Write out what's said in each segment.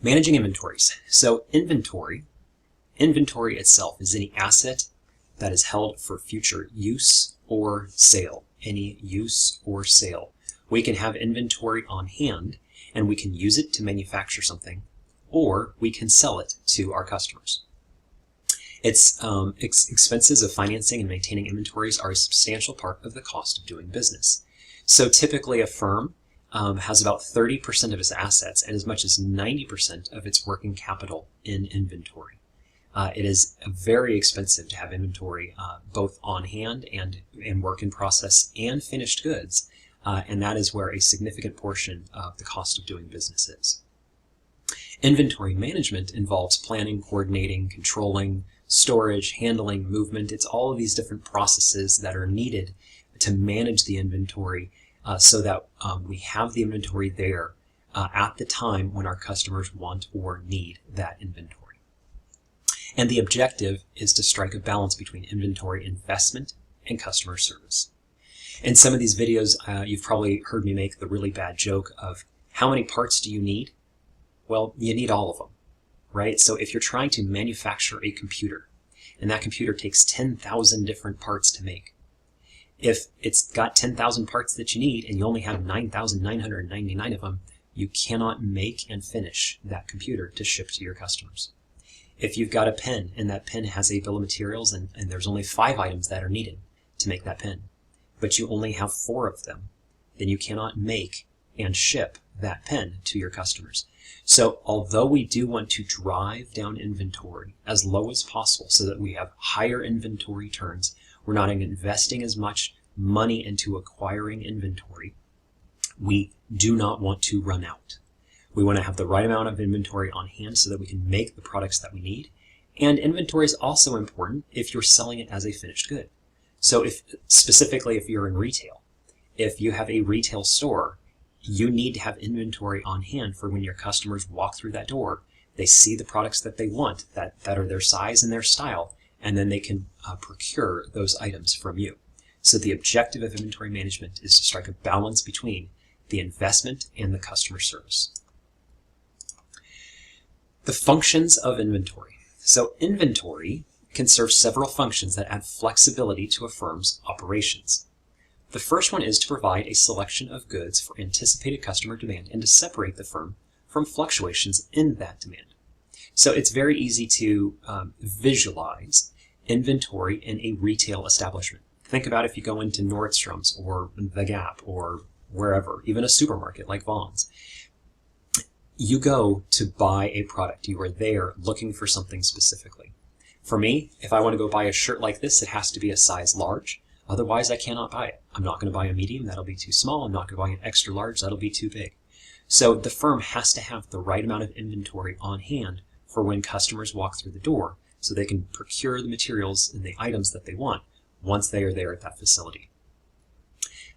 Managing inventories. So inventory itself is any asset that is held for future use or sale. Any use or sale. We can have inventory on hand and we can use it to manufacture something, or we can sell it to our customers. Expenses of financing and maintaining inventories are a substantial part of the cost of doing business. So typically a firm has about 30% of its assets and as much as 90% of its working capital in inventory. It is very expensive to have inventory both on hand and in work in process and finished goods, and that is where a significant portion of the cost of doing business is. Inventory management involves planning, coordinating, controlling, storage, handling, movement. It's all of these different processes that are needed to manage the inventory so that we have the inventory there at the time when our customers want or need that inventory. And the objective is to strike a balance between inventory investment and customer service. In some of these videos, you've probably heard me make the really bad joke of how many parts do you need? Well, you need all of them, right? So if you're trying to manufacture a computer and that computer takes 10,000 different parts to make, if it's got 10,000 parts that you need and you only have 9,999 of them, you cannot make and finish that computer to ship to your customers. If you've got a pen and that pen has a bill of materials and there's only 5 items that are needed to make that pen, but you only have 4 of them, then you cannot make and ship that pen to your customers. So although we do want to drive down inventory as low as possible so that we have higher inventory turns, we're not investing as much money into acquiring inventory, we do not want to run out. We want to have the right amount of inventory on hand so that we can make the products that we need. And inventory is also important if you're selling it as a finished good. So specifically if you're in retail, if you have a retail store, you need to have inventory on hand for when your customers walk through that door, they see the products that they want, that are their size and their style, and then they can procure those items from you. So the objective of inventory management is to strike a balance between the investment and the customer service. The functions of inventory. So inventory can serve several functions that add flexibility to a firm's operations. The first one is to provide a selection of goods for anticipated customer demand and to separate the firm from fluctuations in that demand. So it's very easy to visualize inventory in a retail establishment. Think about if you go into Nordstrom's or The Gap or wherever, even a supermarket like Vaughn's. You go to buy a product. You are there looking for something specifically. For me, if I want to go buy a shirt like this, it has to be a size large. Otherwise, I cannot buy it. I'm not going to buy a medium. That'll be too small. I'm not going to buy an extra large. That'll be too big. So the firm has to have the right amount of inventory on hand for when customers walk through the door so they can procure the materials and the items that they want once they are there at that facility.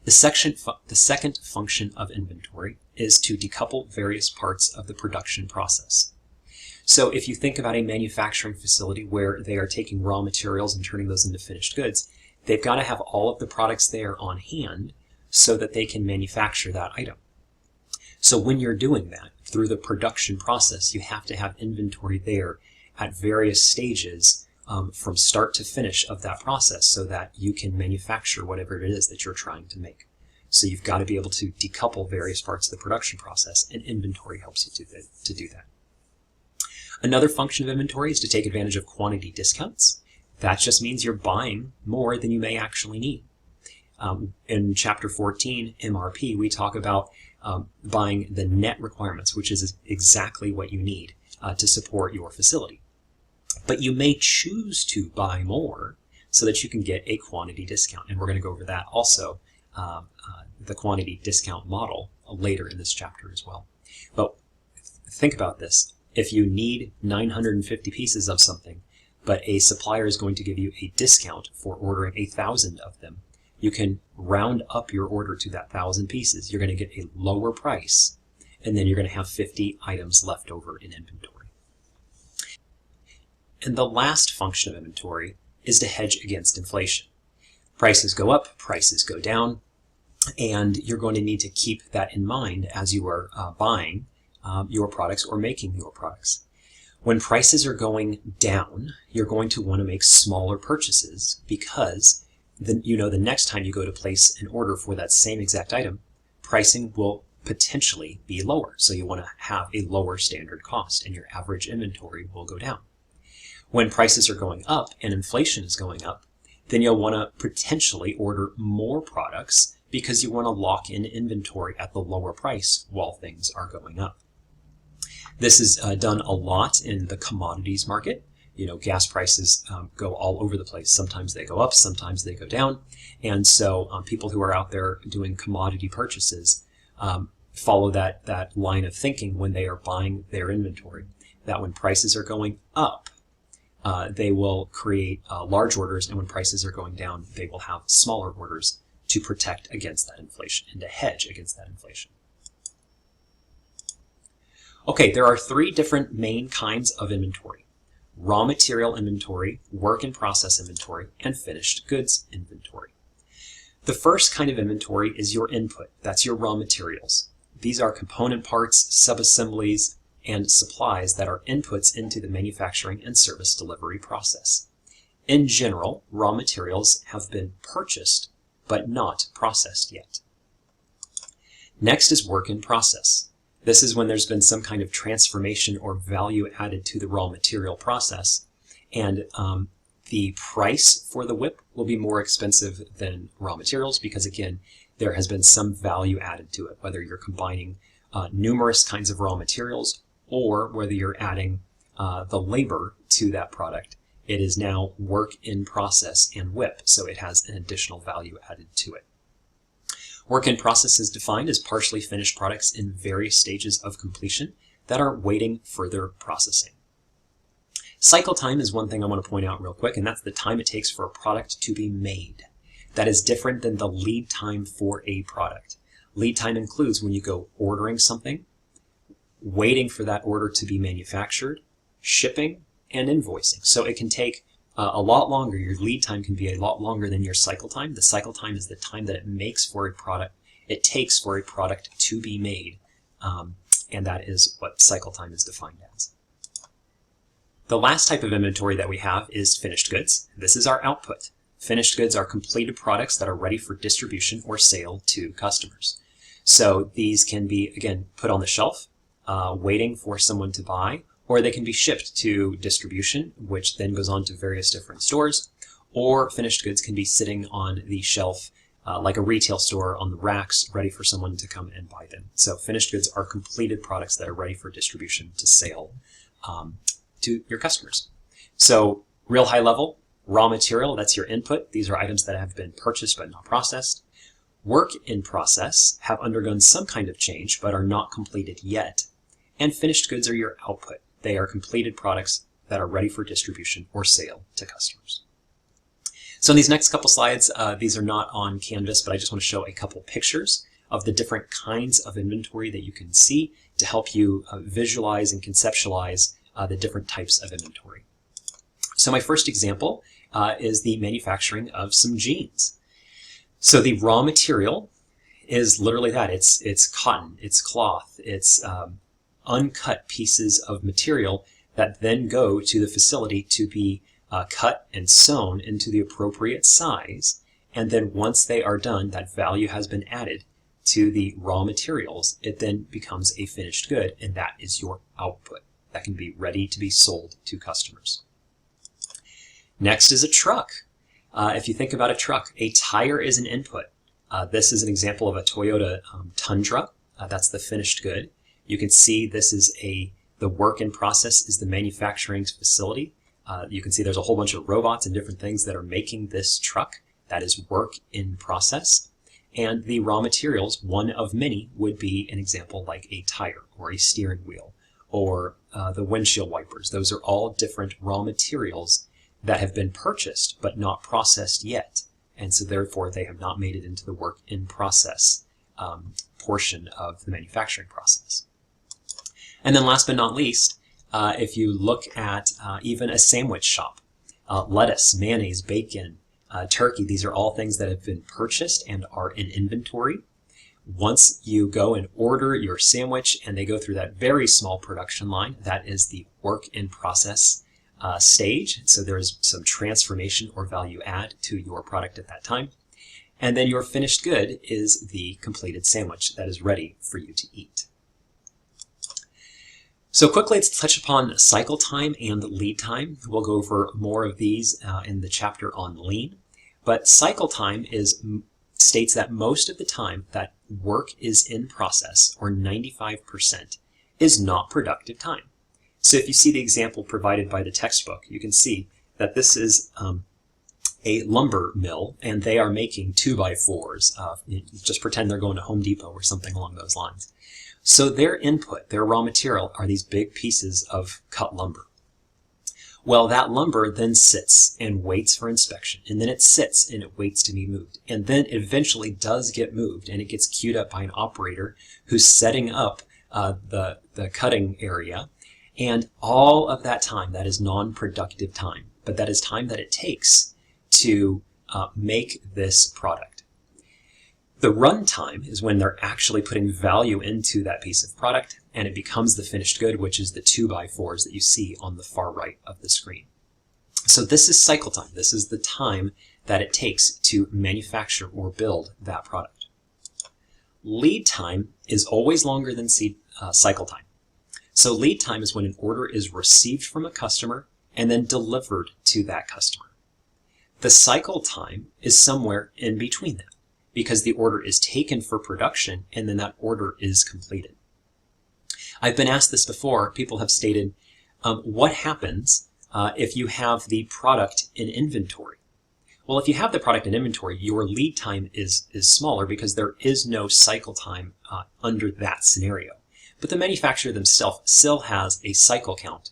The second function of inventory is to decouple various parts of the production process. So if you think about a manufacturing facility where they are taking raw materials and turning those into finished goods, they've got to have all of the products there on hand so that they can manufacture that item. So when you're doing that through the production process, you have to have inventory there at various stages from start to finish of that process so that you can manufacture whatever it is that you're trying to make. So you've got to be able to decouple various parts of the production process, and inventory helps you to do that. Another function of inventory is to take advantage of quantity discounts. That just means you're buying more than you may actually need. In Chapter 14, MRP, we talk about buying the net requirements, which is exactly what you need to support your facility. But you may choose to buy more so that you can get a quantity discount. And we're going to go over that also, the quantity discount model, later in this chapter as well. But think about this. If you need 950 pieces of something, but a supplier is going to give you a discount for ordering 1,000 of them, you can round up your order to that 1,000 pieces. You're going to get a lower price, and then you're going to have 50 items left over in inventory. And the last function of inventory is to hedge against inflation. Prices go up, prices go down, and you're going to need to keep that in mind as you are buying your products or making your products. When prices are going down, you're going to want to make smaller purchases because then the next time you go to place an order for that same exact item, pricing will potentially be lower. So you want to have a lower standard cost and your average inventory will go down. When prices are going up and inflation is going up, then you'll want to potentially order more products because you want to lock in inventory at the lower price while things are going up. This is done a lot in the commodities market. Gas prices go all over the place. Sometimes they go up, sometimes they go down. And so people who are out there doing commodity purchases follow that line of thinking when they are buying their inventory, that when prices are going up, they will create large orders, and when prices are going down, they will have smaller orders to protect against that inflation and to hedge against that inflation. Okay, there are 3 different main kinds of inventory: raw material inventory, work in process inventory, and finished goods inventory. The first kind of inventory is your input. That's your raw materials. These are component parts, subassemblies, and supplies that are inputs into the manufacturing and service delivery process. In general, raw materials have been purchased but not processed yet. Next is work in process. This is when there's been some kind of transformation or value added to the raw material process, and the price for the whip will be more expensive than raw materials because, again, there has been some value added to it, whether you're combining numerous kinds of raw materials or whether you're adding the labor to that product. It is now work in process and whip, so it has an additional value added to it. Work in process is defined as partially finished products in various stages of completion that are waiting further processing. Cycle time is one thing I want to point out real quick, and that's the time it takes for a product to be made. That is different than the lead time for a product. Lead time includes when you go ordering something, waiting for that order to be manufactured, shipping, and invoicing. So it can take a lot longer. Your lead time can be a lot longer than your cycle time. The cycle time is the time that it takes for a product to be made, and that is what cycle time is defined as. The last type of inventory that we have is finished goods. This is our output. Finished goods are completed products that are ready for distribution or sale to customers. So these can be, again, put on the shelf, waiting for someone to buy, or they can be shipped to distribution, which then goes on to various different stores, or finished goods can be sitting on the shelf like a retail store on the racks, ready for someone to come and buy them. So finished goods are completed products that are ready for distribution to sale to your customers. So real high level, raw material, that's your input. These are items that have been purchased but not processed. Work in process have undergone some kind of change but are not completed yet. And finished goods are your output. They are completed products that are ready for distribution or sale to customers. So in these next couple slides, these are not on Canvas, but I just want to show a couple pictures of the different kinds of inventory that you can see to help you visualize and conceptualize the different types of inventory. So my first example is the manufacturing of some jeans. So the raw material is literally that. It's cotton, it's cloth, it's uncut pieces of material that then go to the facility to be cut and sewn into the appropriate size. And then once they are done, that value has been added to the raw materials. It then becomes a finished good, and that is your output. That can be ready to be sold to customers. Next is a truck. If you think about a truck, a tire is an input. This is an example of a Toyota Tundra. That's the finished good. You can see this is the work in process is the manufacturing facility. You can see there's a whole bunch of robots and different things that are making this truck. That is work in process. And the raw materials, one of many, would be an example like a tire or a steering wheel or the windshield wipers. Those are all different raw materials that have been purchased but not processed yet. And so therefore they have not made it into the work in process portion of the manufacturing process. And then last but not least, if you look at even a sandwich shop, lettuce, mayonnaise, bacon, turkey, these are all things that have been purchased and are in inventory. Once you go and order your sandwich and they go through that very small production line, that is the work in process stage. So there's some transformation or value add to your product at that time. And then your finished good is the completed sandwich that is ready for you to eat. So quickly, let's touch upon cycle time and lead time. We'll go over more of these in the chapter on lean. But cycle time states that most of the time that work is in process, or 95%, is not productive time. So if you see the example provided by the textbook, you can see that this is a lumber mill, and they are making 2x4s. Just pretend they're going to Home Depot or something along those lines. So their input, their raw material, are these big pieces of cut lumber. Well, that lumber then sits and waits for inspection, and then it sits and it waits to be moved, and then it eventually does get moved, and it gets queued up by an operator who's setting up the cutting area. And all of that time, that is non-productive time, but that is time that it takes to make this product. The run time is when they're actually putting value into that piece of product, and it becomes the finished good, which is the 2x4s that you see on the far right of the screen. So this is cycle time. This is the time that it takes to manufacture or build that product. Lead time is always longer than cycle time. So lead time is when an order is received from a customer and then delivered to that customer. The cycle time is somewhere in between that, because the order is taken for production and then that order is completed. I've been asked this before. People have stated, what happens if you have the product in inventory? Well, if you have the product in inventory, your lead time is smaller because there is no cycle time under that scenario. But the manufacturer themselves still has a cycle count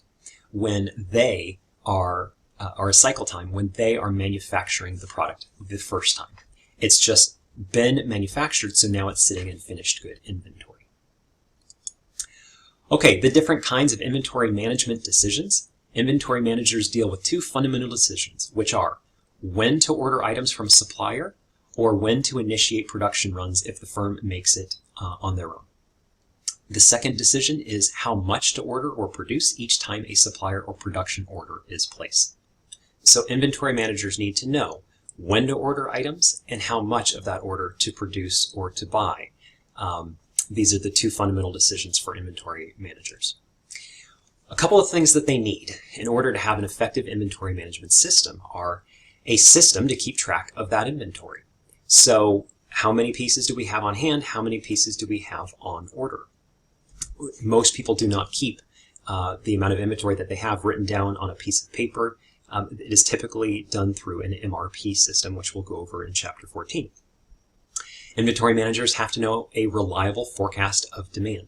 when they are, or a cycle time when they are manufacturing the product the first time. It's just been manufactured, so now it's sitting in finished good inventory. Okay, the different kinds of inventory management decisions. Inventory managers deal with two fundamental decisions, which are when to order items from a supplier or when to initiate production runs if the firm makes it on their own. The second decision is how much to order or produce each time a supplier or production order is placed. So inventory managers need to know when to order items and how much of that order to produce or to buy. These are the two fundamental decisions for inventory managers. A couple of things that they need in order to have an effective inventory management system are a system to keep track of that inventory. So how many pieces do we have on hand? How many pieces do we have on order? Most people do not keep the amount of inventory that they have written down on a piece of paper. It is typically done through an MRP system, which we'll go over in Chapter 14. Inventory managers have to know a reliable forecast of demand.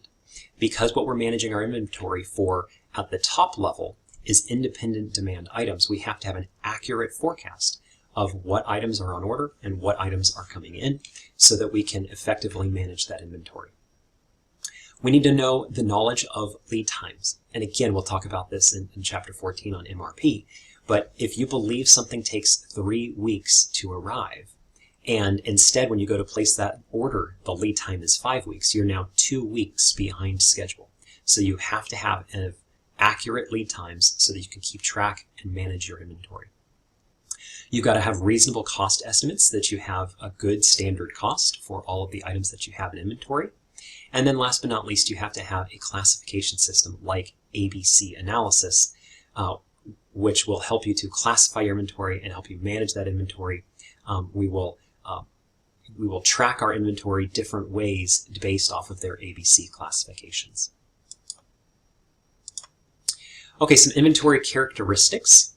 Because what we're managing our inventory for at the top level is independent demand items, we have to have an accurate forecast of what items are on order and what items are coming in so that we can effectively manage that inventory. We need to know the knowledge of lead times. And again, we'll talk about this in Chapter 14 on MRP. But if you believe something takes 3 weeks to arrive, and instead when you go to place that order, the lead time is 5 weeks, you're now 2 weeks behind schedule. So you have to have accurate lead times so that you can keep track and manage your inventory. You've got to have reasonable cost estimates so that you have a good standard cost for all of the items that you have in inventory. And then last but not least, you have to have a classification system like ABC analysis, which will help you to classify your inventory and help you manage that inventory. We will track our inventory different ways based off of their ABC classifications. Okay, some inventory characteristics.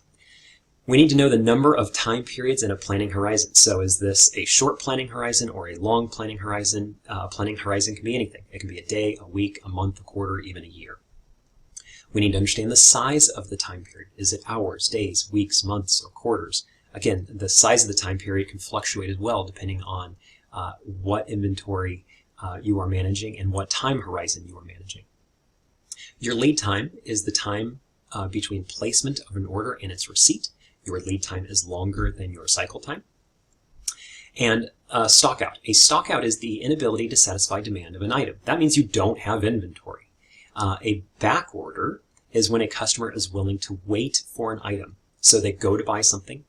We need to know the number of time periods in a planning horizon. So is this a short planning horizon or a long planning horizon? Planning horizon can be anything. It can be a day, a week, a month, a quarter, even a year. We need to understand the size of the time period. Is it hours, days, weeks, months, or quarters? Again, the size of the time period can fluctuate as well depending on what inventory you are managing and what time horizon you are managing. Your lead time is the time between placement of an order and its receipt. Your lead time is longer than your cycle time. And stock out. A stock out is the inability to satisfy demand of an item. That means you don't have inventory. A back order is when a customer is willing to wait for an item. So they go to buy something,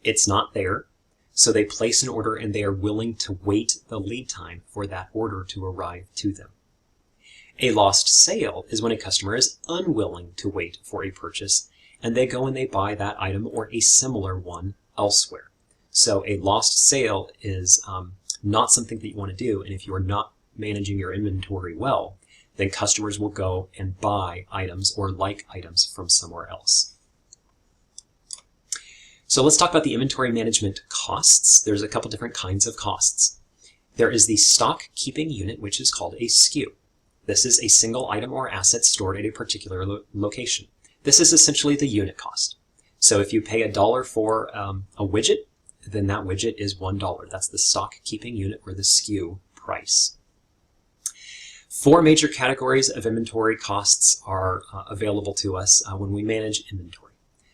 it's not there, so they place an order and they are willing to wait the lead time for that order to arrive to them. A lost sale is when a customer is unwilling to wait for a purchase and they go and they buy that item or a similar one elsewhere. So a lost sale is not something that you want to do, and if you are not managing your inventory well, then customers will go and buy items or like items from somewhere else. So let's talk about the inventory management costs. There's a couple different kinds of costs. There is the stock keeping unit, which is called a SKU. This is a single item or asset stored at a particular location. This is essentially the unit cost. So if you pay $1 for a widget, then that widget is $1. That's the stock keeping unit or the SKU price. 4 major categories of inventory costs are available to us when we manage inventory.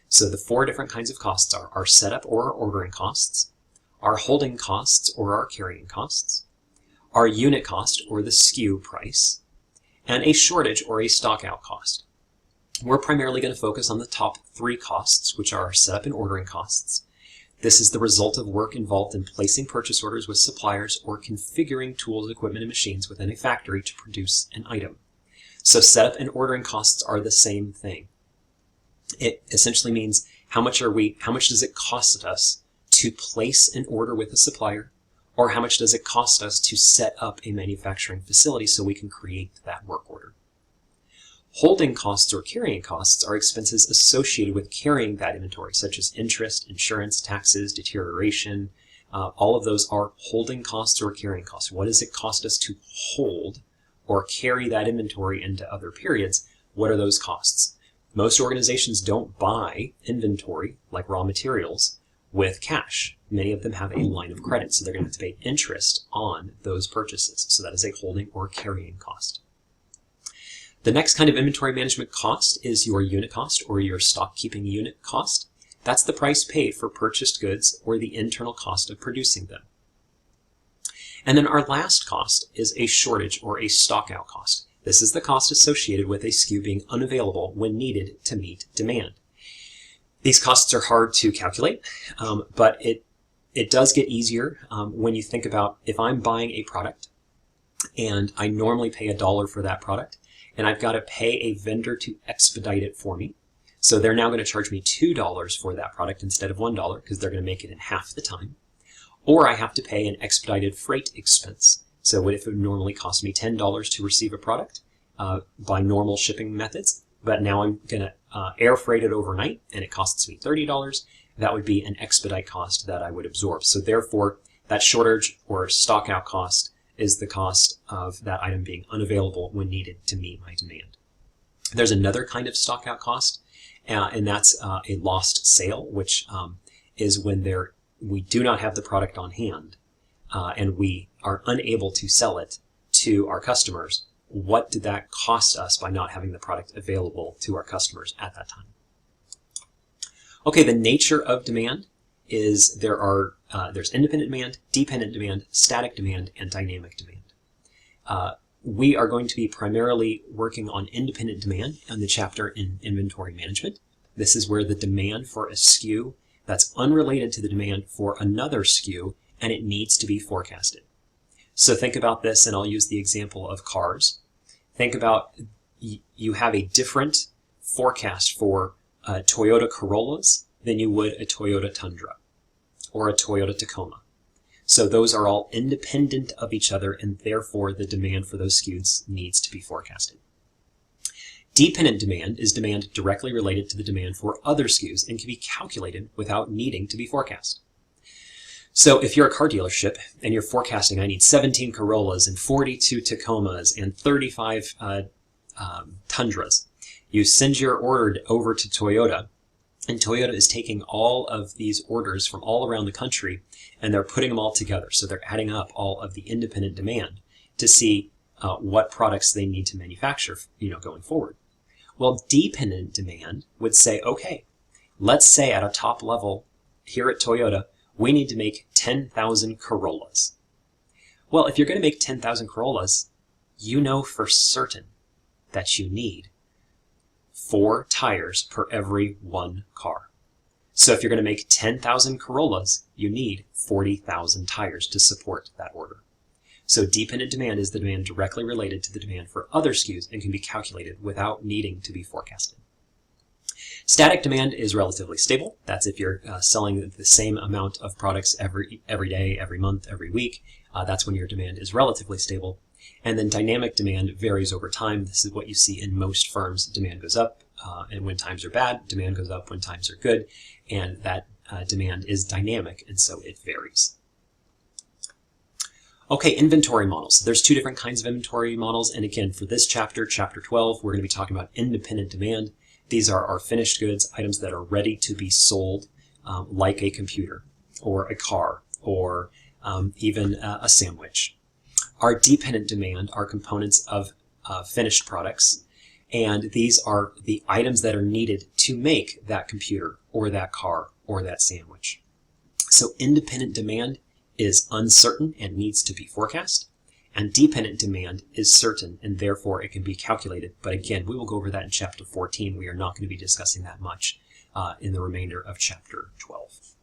So the 4 different kinds of costs are our setup or our ordering costs, our holding costs or our carrying costs, our unit cost or the SKU price, and a shortage or a stock out cost. We're primarily going to focus on the top 3 costs, which are our setup and ordering costs. This is the result of work involved in placing purchase orders with suppliers or configuring tools, equipment, and machines within a factory to produce an item. So setup and ordering costs are the same thing. It essentially means how much does it cost us to place an order with a supplier, or how much does it cost us to set up a manufacturing facility so we can create that work order. Holding costs or carrying costs are expenses associated with carrying that inventory, such as interest, insurance, taxes, deterioration. All of those are holding costs or carrying costs. What does it cost us to hold or carry that inventory into other periods? What are those costs? Most organizations don't buy inventory, like raw materials, with cash. Many of them have a line of credit, so they're going to have to pay interest on those purchases. So that is a holding or carrying cost. The next kind of inventory management cost is your unit cost or your stock keeping unit cost. That's the price paid for purchased goods or the internal cost of producing them. And then our last cost is a shortage or a stock out cost. This is the cost associated with a SKU being unavailable when needed to meet demand. These costs are hard to calculate, but it does get easier when you think about if I'm buying a product and I normally pay $1 for that product, and I've got to pay a vendor to expedite it for me. So they're now going to charge me $2 for that product instead of $1 because they're going to make it in half the time. Or I have to pay an expedited freight expense. So what if it would normally cost me $10 to receive a product by normal shipping methods, but now I'm going to air freight it overnight and it costs me $30, that would be an expedite cost that I would absorb. So therefore, that shortage or stock out cost is the cost of that item being unavailable when needed to meet my demand. There's another kind of stock out cost, and that's a lost sale, which is when we do not have the product on hand and we are unable to sell it to our customers. What did that cost us by not having the product available to our customers at that time? Okay, the nature of demand is there's independent demand, dependent demand, static demand, and dynamic demand. We are going to be primarily working on independent demand in the chapter in inventory management. This is where the demand for a SKU that's unrelated to the demand for another SKU, and it needs to be forecasted. So think about this, and I'll use the example of cars. Think about you have a different forecast for Toyota Corollas than you would a Toyota Tundra or a Toyota Tacoma. So those are all independent of each other, and therefore the demand for those SKUs needs to be forecasted. Dependent demand is demand directly related to the demand for other SKUs and can be calculated without needing to be forecast. So if you're a car dealership and you're forecasting, I need 17 Corollas and 42 Tacomas and 35 Tundras, you send your order over to Toyota, and Toyota is taking all of these orders from all around the country and they're putting them all together. So they're adding up all of the independent demand to see what products they need to manufacture, going forward. Well, dependent demand would say, okay, let's say at a top level here at Toyota, We need to make 10,000 Corollas. Well, if you're going to make 10,000 Corollas, you know for certain that you need 4 tires per every 1 car. So if you're going to make 10,000 Corollas, you need 40,000 tires to support that order. So dependent demand is the demand directly related to the demand for other SKUs and can be calculated without needing to be forecasted. Static demand is relatively stable. That's if you're selling the same amount of products every day, every month, every week. That's when your demand is relatively stable. And then dynamic demand varies over time. This is what you see in most firms. Demand goes up, and when times are bad, demand goes up when times are good. And that demand is dynamic, and so it varies. Okay, inventory models. There's 2 different kinds of inventory models. And again, for this chapter, chapter 12, we're going to be talking about independent demand. These are our finished goods, items that are ready to be sold, like a computer or a car or even a sandwich. Our dependent demand are components of finished products, and these are the items that are needed to make that computer or that car or that sandwich. So independent demand is uncertain and needs to be forecast, and dependent demand is certain and therefore it can be calculated. But again, we will go over that in chapter 14. We are not going to be discussing that much in the remainder of chapter 12.